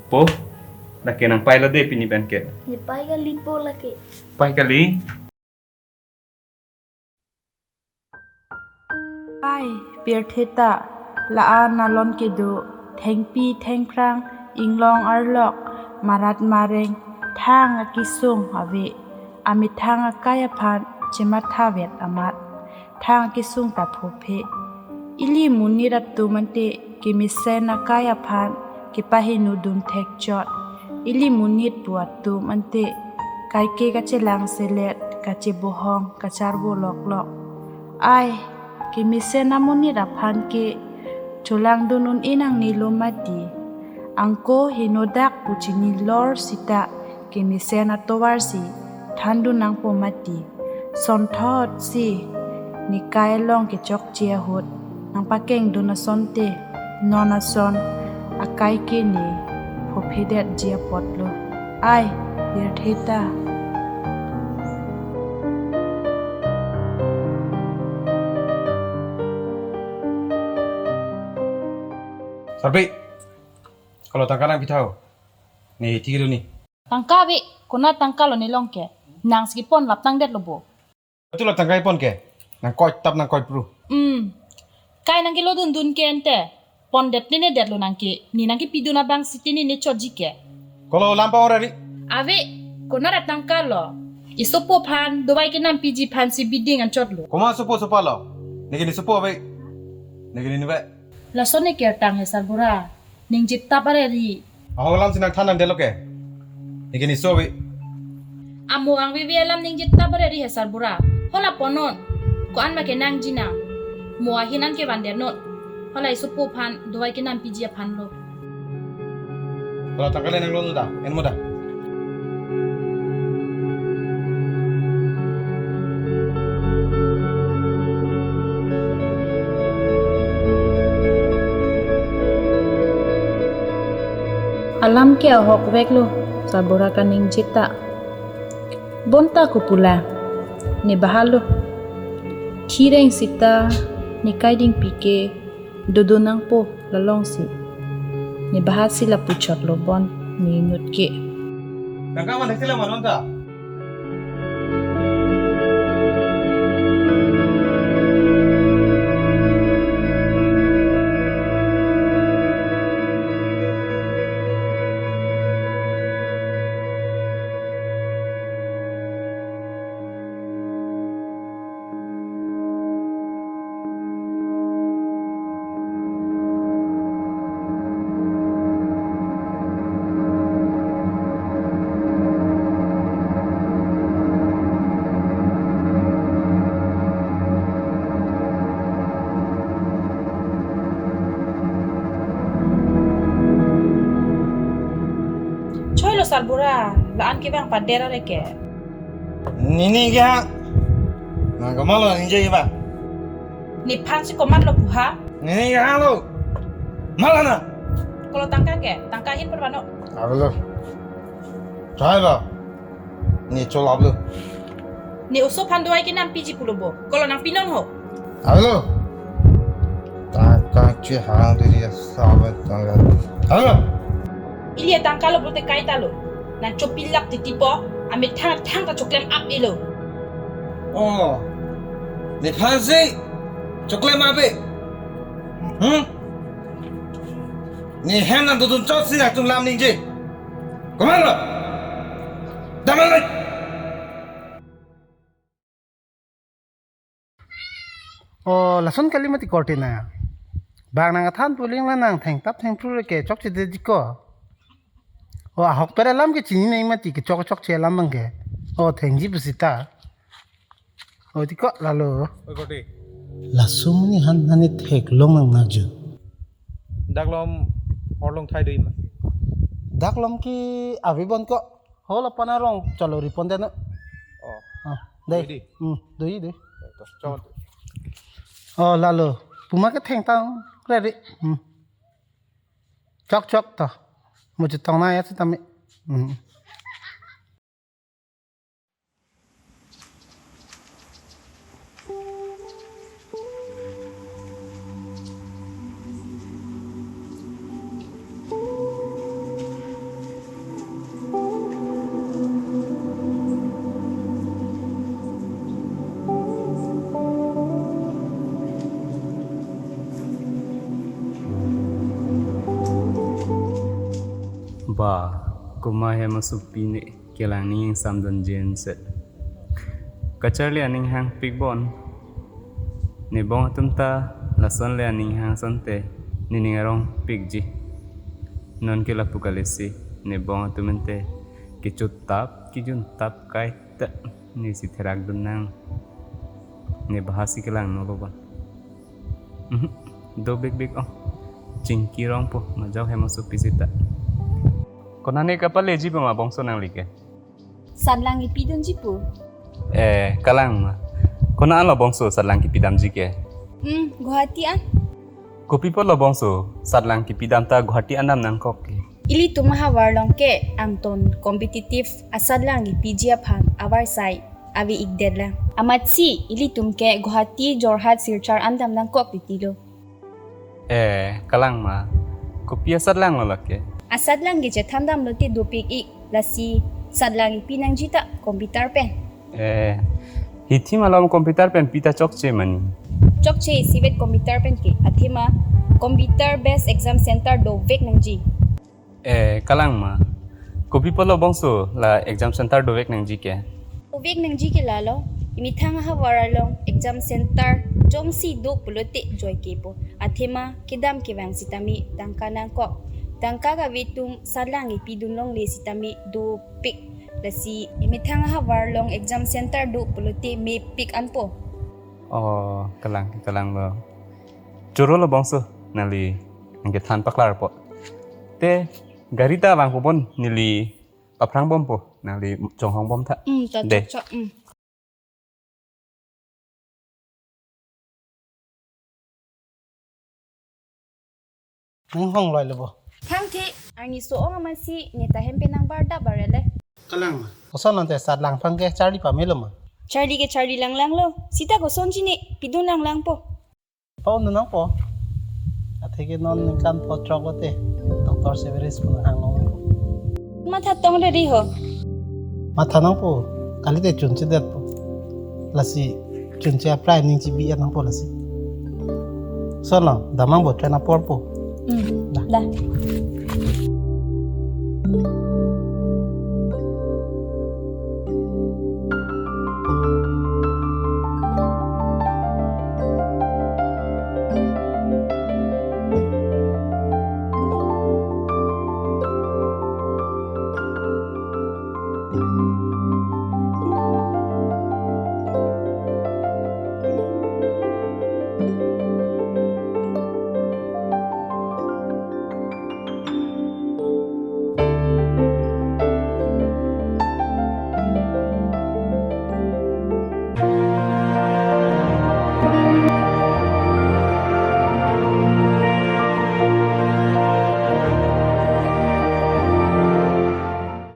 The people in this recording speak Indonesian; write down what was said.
Po, laki nang pai la de pini ban ke. Ni pai kali po laki. Pai kali. Ai, pier theta, laan na lon kedo, theng pi theng prang, inglong arlok, marat mareng, thang a kisung ave, amit thang a kaya phan, chemat thavet amat, thang a kisung ta phophe. Ili muni rap tu mante, kimisen a kaya phan, kipahinu dun thek chot. Ili munit buat tu mante, kai ke kache lang selet, kache bohong, kacharbo lok lok. Ai, kimise namuni raphan ke chulang dunun inang nilomati angko hinodak puchini lor sita kimise na towar si thandu nang pomati sonthot si nikai long ke chok chia hot nang pakeng duna sonte nona son akai ke ni phophedet jia potlo ai birtheta Karbi, kalau tangkalan pitau, nih tiga dulu nih. Tangka bi, kuna tangka lo nilong ke. Nang skipon lap tang det lobo. Betul lah tangkai pon ke, nang koi tap nang koi pru. Kai nang kilo dun ke ente. Pon det ni det lo nang ki. Ni nang ki piduna bang siti ni choji ke. Kalau lampau orang ni, Ave, kuna rat tangka lo. Isopo pan, dowai ke nam piji pan si biding an chot lo. koma supo lo, ni supo apa? Ni be. La sone ke tang he sarbura. Ning jit tapare ri. Aku lam sinang tanang delok ke, ni so be. Amo ang bibi alam ning jit tapare ri he sarbura. Hola ponon. Ko an ma ke nang jina. Mo hinan ke bander not. Hola isopo pan, dowai ke nam piji pan lo. Kalau tangkalan nang lo dah, en muda. Alam ke ahok vek lo, sabora kaning jita. Bonta ko pula, ni bahalo. Kireng sita, ni kaiding pike, dodonang po lalong si. Ni bahas sila puchot lo bon, ni nut ke. Tangkaman dah sila mana dah? Choy lo sarbura, laan ke bang padera re ke. Ni kya? Nang kamalo ninja iba. Ni pan si komat lo buha. Ni kya lo? Malah na? Kalau tangka ke, tangka hin perbano. Ablo. Cai ba? Ni colab lo. Ni uso pan dowai ke nam piji pulobo. Kalau nang pinon ho. Ablo. Tangka cuy hang diri sahabat tangga. Ablo. Ilia tangka lo brote kaita lo. Nang chopilak titipo, amit thang ta choklem up ilo. Oh. Ni pansi coklat apa? Ni hendak tutun cok sih nak tum lam ni je. Kemana lo? Damal lagi. Oh, lasun kalimat ikorte na. Bang nang athan puling na nang theng tap theng pru ke chok che de diko. Oh, ahok pera lam ke chini nei mati ke chok chok che lam bang ke. Oh, theng ji busita. Oh, diko lalo. Koti. Lasum ni han hani thek long nang na ju. Daglom orlong thai doi ma. Dak lam ki avibon ko. Hola panarong chalo ripon de no. Oh. Ah, dei. Doi di? Doi dei. Coba. Oh, lalo. Puma ke theng tang ready. Chok chok to. Mo chu tong na ya chu tami. Ba, kuma he masupi ni kelang ni sam don jen set. Kacar le aning hang pigbon. Ni bong tumta lason le aning hang sante ni ningarong pigji. Non ke lapukalesi ni bong tumente ke tap ki tap kai ta ni si therak dunang ni bahasi kelang no loban. Do big oh. Cingki rong po majau he masupi sita. Konane kapal leji pa mabongso nang like. Sadlang ipidon jipu. Kalang ma. Kona lo bongso sadlang kipidam jike. Guwahati an. Kopi po lo bongso sadlang kipidam ta Guwahati anam nang kok. Ili tumaha warlong ke angton kompetitif asadlang ipijia phan awar sai awi igdedla. Amatsi ili tumke Guwahati Jorhat Sirchar andam nang kok ditilo. Kalang ma. Kopi sadlang lo lake. Asadlang gije thandam lote dopik ik lasi sadlang ipinang jita komputer pen. Hithi malam komputer pen pita chokche mani. Chokche sivet komputer pen ke athima computer based exam center do vek nangji. Kalang ma. Kopi po lo bongso la exam center do vek nang jike. Vek nangji ke lalo imithang ha waralong exam center jongsi do pulote joy kepo athima kidam ke wang sitami tangkanang ko. Tangka ka vitum sadlang ipidunlong le sitami do pick lasi imithang ha warlong exam center do pulote me pick anpo. Kalang lo. Choro lo bongso nali angke than paklar po. Te garita bang po pon nili paprang bom po nali jonghong bom tha. De. Nang hong loi lebo. Thangthi ani so ong amasi neta hempe nang barda barele. Kalang ma. Kosan nante sadlang phang ke chari pa melom ma. Charli ke charli lang lang lo. Sita ko sonji ni pidun lang lang po. Pau na nang po. Atheke non kan po chogote. Dr. Severis pun hang long. Matha tong re ri ho. Matha nang po. Kali te chunche det po. Lasi chunche apply ning chi bi nang po lasi. Sono damang bo trena por po. Dah.